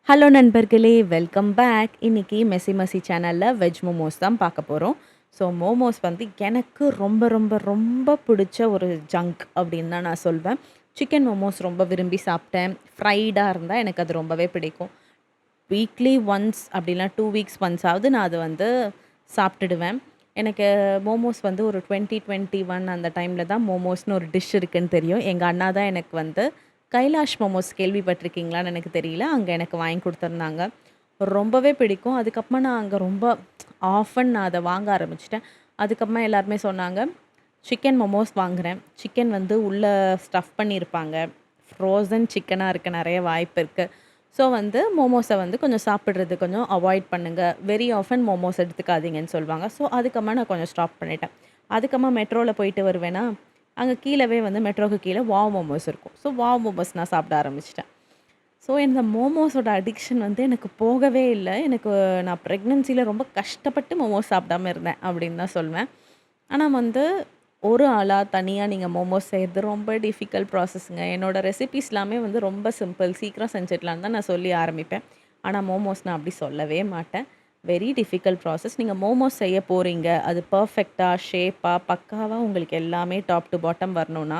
Hello நண்பர்களே! Welcome back. இன்னைக்கு messy massy சேனல்ல வெஜ் மோமோஸ் தான் பார்க்க போறோம். ஸோ மோமோஸ் வந்து எனக்கு ரொம்ப ரொம்ப ரொம்ப பிடிச்ச ஒரு ஜங்க் அப்படின்னு தான் நான் சொல்வேன். சிக்கன் மோமோஸ் ரொம்ப விரும்பி சாப்பிட்டேன். ஃப்ரைடா இருந்தா எனக்கு அது ரொம்பவே பிடிக்கும். வீக்லி ஒன்ஸ் அப்படிலாம் 2 வீக்ஸ் ஒன்ஸாவது நான் அது வந்து சாப்பிட்டுடுவேன். எனக்கு மோமோஸ் வந்து ஒரு 2021 அந்த டைம்ல தான் மோமோஸ்னு ஒரு டிஷ் இருக்குன்னு தெரியும். எங்க அண்ணா தான் எனக்கு வந்து கைலாஷ் மோமோஸ் கேள்விப்பட்டிருக்கீங்களான்னு எனக்கு தெரியல. அங்க எனக்கு வாங்கி குடுத்துருந்தாங்க. ரொம்பவே பிடிக்கும். அதுக்கப்புறமா நான் அங்க ரொம்ப ஆஃபன் நான் அத வாங்க ஆரம்பிச்சுட்டேன். அதுக்கப்புறமா எல்லாருமே சொன்னாங்க, சிக்கன் மோமோஸ் வாங்குறேன். சிக்கன் வந்து உள்ள ஸ்டஃப் பண்ணியிருப்பாங்க. ஃப்ரோசன் சிக்கனா இருக்க நெறைய வாய்ப்பு இருக்கு. ஸோ வந்து மோமோஸ வந்து கொஞ்சம் சாப்பிடுறது கொஞ்சம் அவாய்ட் பண்ணுங்க. வெரி ஆஃபன் மோமோஸ் எடுத்துக்காதீங்கன்னு சொல்லுவாங்க. ஸோ அதுக்கப்புறமா நான் கொஞ்சம் ஸ்டாப் பண்ணிட்டேன். அதுக்கப்புறமா மெட்ரோல போயிட்டு வருவேனா, அங்க கீழவே வந்து மெட்ரோக்கு கீழ வாவ் மோமோஸ் இருக்கும். ஸோ வாவ் மோமோஸ் நான் சாப்பிட ஆரம்பிச்சுட்டேன். ஸோ இந்த மோமோஸோட அடிக்ஷன் வந்து எனக்கு போகவே இல்ல. எனக்கு நான் பிரெக்னன்சில ரொம்ப கஷ்டப்பட்டு மோமோஸ் சாப்பிடாம இருந்தேன் அப்படின்னு தான் சொல்வேன். ஆனா வந்து ஒரு ஆளா தனியா நீங்க மோமோஸ் செய்றது ரொம்ப டிஃபிகல்ட் ப்ராசஸ்ங்க. என்னோட ரெசிபீஸ் எல்லாமே வந்து ரொம்ப சிம்பிள். சீக்கிரம் செஞ்சிடலான்னு தான் நான் சொல்லி ஆரம்பிப்பேன். ஆனா மோமோஸ் நான் அப்படி சொல்லவே மாட்டேன். Very difficult process. நீங்க மோமோஸ் செய்ய போறீங்க. அது பெர்ஃபெக்ட்டா, ஷேப்பா, பக்காவா உங்களுக்கு எல்லாமே டாப் டூ பாட்டம் வரணும்னா,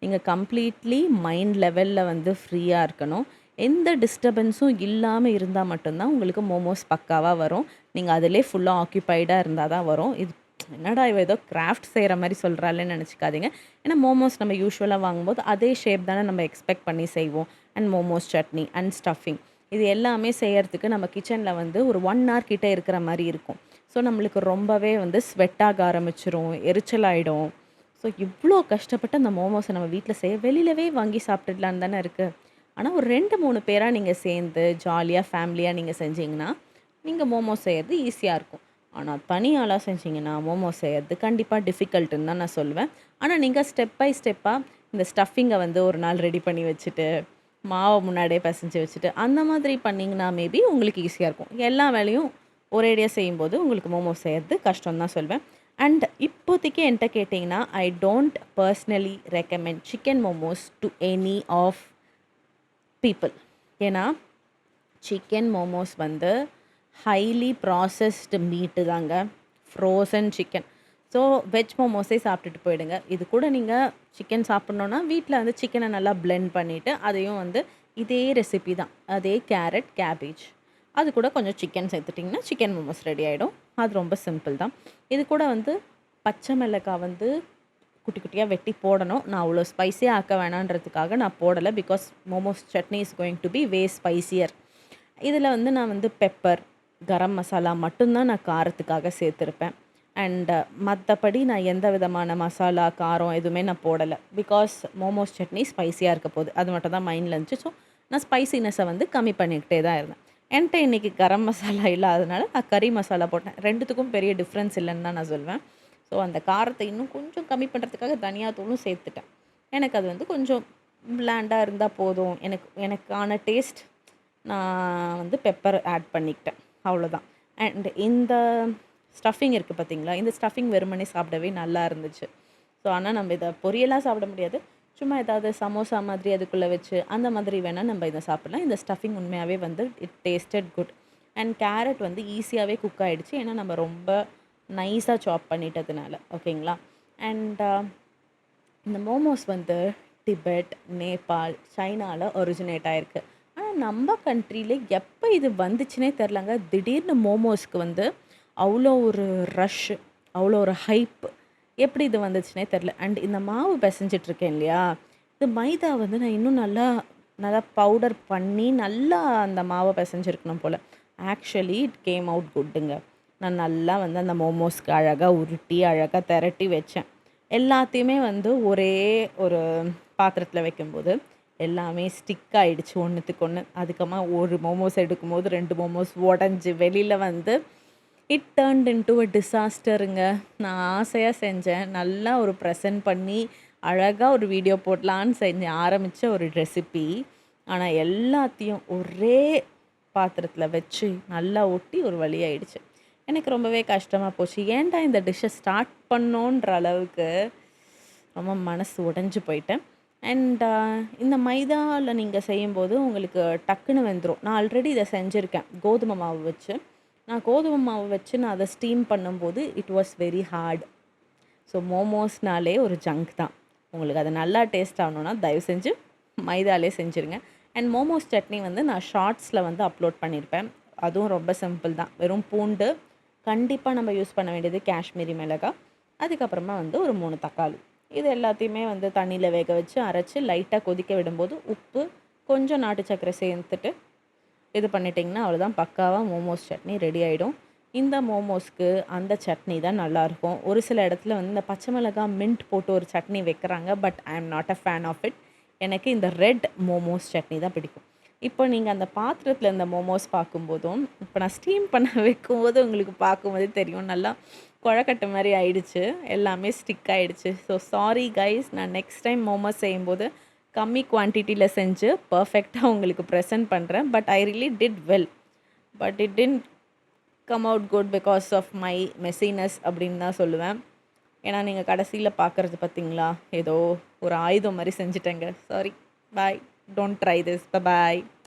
நீங்க கம்ப்ளீட்லி மைண்ட் லெவல்ல வந்து ஃப்ரீயா இருக்கணும். எந்த டிஸ்டர்பன்ஸும் இல்லாம இருந்தா மட்டும் தான் உங்களுக்கு மோமோஸ் பக்காவா வரும். நீங்க அதிலயே ஃபுல்லா ஆக்கியூபைடா இருந்தா தான் வரும். இது என்னடா இவ ஏதோ கிராஃப்ட் செய்ற மாரி சொல்றாளேன்னு நெனச்சுக்காதீங்க. ஏன்னா மோமோஸ் நம்ம யூசுவலா வாங்கும்போது அதே ஷேப் தானே நம்ம எக்ஸ்பெக்ட் பண்ணி செய்வோம். And momos chutney and stuffing இது எல்லாமே செய்யறதுக்கு நம்ம கிச்சன்ல வந்து ஒரு 1 ஹவர் கிட்ட இருக்கிற மாரி இருக்கும். ஸோ நம்மளுக்கு ரொம்பவே வந்து ஸ்வெட் ஆக ஆரம்பிச்சுரும். எரிச்சலாயிடும். ஸோ இவ்ளோ கஷ்டப்பட்டு அந்த மோமோஸ நம்ம வீட்ல செய்ய வெளிலவே வாங்கி சாப்பிட்டுடலான்னு தானே இருக்கு. ஆனா ஒரு 2, 3 பேரா நீங்க சேர்ந்து ஜாலியா ஃபேமிலியா நீங்க செஞ்சீங்கன்னா, நீங்க மோமோஸ் செய்யறது ஈஸியா இருக்கும். ஆனா தனி ஆளா செஞ்சீங்கன்னா, மோமோஸ் செய்யறது கண்டிப்பா டிஃபிகல்ட்டுன்னு தான் நான் சொல்லுவேன். ஆனா நீங்க ஸ்டெப் பை ஸ்டெப்பா இந்த ஸ்டஃபிங்க வந்து ஒரு நாள் ரெடி பண்ணி வச்சுட்டு, மாவ முன்னாடியே பெசஞ்சு வச்சுட்டு, அந்த மாதிரி பண்ணீங்கன்னா மேபி உங்களுக்கு ஈஸியா இருக்கும். எல்லா வேலையும் ஒரேடியா செய்யும்போது உங்களுக்கு மோமோஸ் செய்யறது கஷ்டம்னு தான் சொல்வேன். அண்ட் இப்போதைக்கு என்ட்ட கேட்டீங்கன்னா, I don't personally recommend chicken momos to any of people. ஏன்னா, சிக்கன் மோமோஸ் வந்து ஹைலி ப்ராசஸ்டு மீட்டு தாங்க. Frozen chicken. ஸோ வெஜ் மோமோஸே சாப்பிட்டுட்டு போயிடுங்க. இது கூட நீங்க சிக்கன் சாப்பிட்ணுன்னா, வீட்ல வந்து சிக்கன நல்லா பிளெண்ட் பண்ணிட்டு, அதையும் வந்து இதே ரெசிபி தான். அதே கேரட், கேபேஜ் அது கூட கொஞ்சம் சிக்கன் சேர்த்துட்டிங்கன்னா, சிக்கன் மோமோஸ் ரெடி ஆயிடும். அது ரொம்ப சிம்பிள் தான். இது கூட வந்து பச்சை மிளகாய் வந்து குட்டி குட்டியா வெட்டி போடணும். நான் அவ்வளோ ஸ்பைசியா ஆக்க வேணான்றதுக்காக நான் போடல. Because momos chutney is going to be way spicier. இதில வந்து நான் வந்து பெப்பர், கரம் மசாலா மட்டும் தான் நான் காரத்துக்காக சேர்த்துருப்பேன். அண்ட் மத்தபடி நான் எந்த விதமான மசாலா, காரம் எதுவுமே நான் போடல. பிகாஸ் மோமோஸ் சட்னி ஸ்பைசியா இருக்க போது. அது மட்டும் தான் மைண்ட்ல இருந்துச்சு. ஸோ நான் ஸ்பைசினஸ வந்து கம்மி பண்ணிக்கிட்டே தான் இருந்தேன். என்ட்ட இன்னைக்கு கரம் மசாலா இல்லாதனால நான் கறி மசாலா போட்டேன். 2த்துக்கும் பெரிய டிஃப்ரென்ஸ் இல்லன்னு தான் நான் சொல்வேன். ஸோ அந்த காரத்த இன்னும் கொஞ்சம் கம்மி பண்ணுறதுக்காக தனியா தூளும் சேர்த்துட்டேன். எனக்கு அது வந்து கொஞ்சம் பிளாண்டா இருந்தா போதும். எனக்கான டேஸ்ட் நான் வந்து பெப்பர் ஆட் பண்ணிக்கிட்டேன். அவ்வளோதான். அண்ட் இந்த ஸ்டஃபிங் இருக்கு பார்த்தீங்களா? இந்த ஸ்டஃபிங் வெறுமனே சாப்பிடவே நல்லா இருந்துச்சு. ஸோ ஆனா நம்ம இத பொரியலா சாப்பிட முடியாது. சும்மா ஏதாவது சமோசா மாதிரி அதுக்குள்ள வச்சு, அந்த மாதிரி வேணா நம்ம இத சாப்பிடலாம். இந்த ஸ்டஃபிங் உண்மையாவே வந்து it tasted good. And carrot வந்து ஈஸியாவே குக் ஆயிடுச்சு. ஏன்னா நம்ம ரொம்ப நைஸா சாப் பண்ணிட்டதுனால. ஓகேங்களா? அண்ட் இந்த மோமோஸ் வந்து டிபெட், நேபாள், சைனால ஒரிஜினேட் ஆயிருக்கு. ஆனா நம்ம கண்ட்ரில எப்ப இது வந்துச்சுன்னே தெரிலங்க. திடீர்னு மோமோஸ்க்கு வந்து அவ்வளோ ஒரு ரஷ், அவ்வளோ ஒரு ஹைப். எப்படி இது வந்துச்சுன்னே தெரில. அண்ட் இந்த மாவு பெசஞ்சிட்டு இருக்கேன் இல்லையா? இது மைதா வந்து நான் இன்னும் நல்லா நல்லா பவுடர் பண்ணி நல்லா அந்த மாவ பெசஞ்சிருக்கணும் போல. ஆக்சுவலி இட் கேம் அவுட் குட்டுங்க. நான் நல்லா வந்து அந்த மோமோஸ்க்கு அழகா உருட்டி, அழகா தெரட்டி வச்சேன். எல்லாத்தையுமே வந்து ஒரே ஒரு பாத்திரத்தில வைக்கும்போது, எல்லாமே ஸ்டிக் ஆயிடுச்சு ஒண்ணுத்துக்கு ஒண்ணு. அதுக்கப்புறமா ஒரு மோமோஸ் எடுக்கும்போது 2 மோமோஸ் உடைஞ்சு வெளில வந்து இட் டர்ன்ட் இன்டூ அ டிசாஸ்டருங்க. நான் ஆசையா செஞ்சேன். நல்லா ஒரு ப்ரெசென்ட் பண்ணி, அழகா ஒரு வீடியோ போடலான்னு செஞ்சேன். ஆரம்பிச்ச ஒரு ரெசிபி. ஆனா எல்லாத்தையும் ஒரே பாத்திரத்தில வச்சு, நல்லா ஒட்டி ஒரு வழி ஆயிடுச்சு. எனக்கு ரொம்பவே கஷ்டமா போச்சு. ஏன்டா இந்த டிஷ்ஷ ஸ்டார்ட் பண்ணோன்ற அளவுக்கு ரொம்ப மனசு உடைஞ்சு போயிட்டேன். அண்ட் இந்த மைதால நீங்க செய்யும்போது உங்களுக்கு டக்குன்னு வெந்துரும். நான் ஆல்ரெடி இத செஞ்சிருக்கேன். கோதுமை மாவு வச்சு. நான் கோதுமை மாவு வச்சு நான் அத ஸ்டீம் பண்ணும்போது it was very hard. So மோமோஸ்னாலே ஒரு ஜங்க் தான். உங்களுக்கு அது நல்லா டேஸ்ட் ஆகணும்னா தயவு செஞ்சு மைதாலே செஞ்சுருங்க. அண்ட் மோமோஸ் சட்னி வந்து நான் ஷார்ட்ஸில் வந்து அப்லோட் பண்ணியிருப்பேன். அதுவும் ரொம்ப சிம்பிள் தான். வெறும் பூண்டு, கண்டிப்பாக நம்ம யூஸ் பண்ண வேண்டியது காஷ்மீரி மிளகாய், அதுக்கப்புறமா வந்து ஒரு 3 தக்காளி. இது எல்லாத்தையுமே வந்து தண்ணியில் வேக வச்சு அரைச்சி லைட்டாக கொதிக்க விடும்போது உப்பு, கொஞ்சம் நாட்டு சர்க்கரை சேர்த்துட்டு இது பண்ணிட்டிங்கன்னா அவ்வளோதான், பக்காவாக மோமோஸ் சட்னி ரெடி ஆகிடும். இந்த மோமோஸ்க்கு அந்த சட்னி தான் நல்லாயிருக்கும். ஒரு சில இடத்துல வந்து இந்த பச்சை மிளகாய், மின்ட் போட்டு ஒரு சட்னி வைக்கிறாங்க. But I am not a fan of it. எனக்கு இந்த ரெட் மோமோஸ் சட்னி தான் பிடிக்கும். இப்போ நீங்கள் அந்த பாத்திரத்தில் இந்த மோமோஸ் பார்க்கும்போதும், இப்போ நான் ஸ்டீம் பண்ண வைக்கும்போது உங்களுக்கு பார்க்கும்போதே தெரியும், நல்லா குழக்கட்டை மாதிரி ஆயிடுச்சு. எல்லாமே ஸ்டிக் ஆயிடுச்சு. ஸோ சாரி கைஸ், நான் நெக்ஸ்ட் டைம் மோமோஸ் செய்யும்போது கம்மி குவான்டிட்டியில் செஞ்சு பர்ஃபெக்டாக உங்களுக்கு ப்ரெசென்ட் பண்ணுறேன். But I really did well. But it didn't come out good because of my messiness அப்படின்னு தான் சொல்லுவேன். ஏன்னா நீங்கள் கடைசியில் பார்க்குறது பார்த்தீங்களா, ஏதோ ஒரு ஆயுதம் மாதிரி செஞ்சுட்டேங்க. Sorry. Bye. Don't try this. Bye.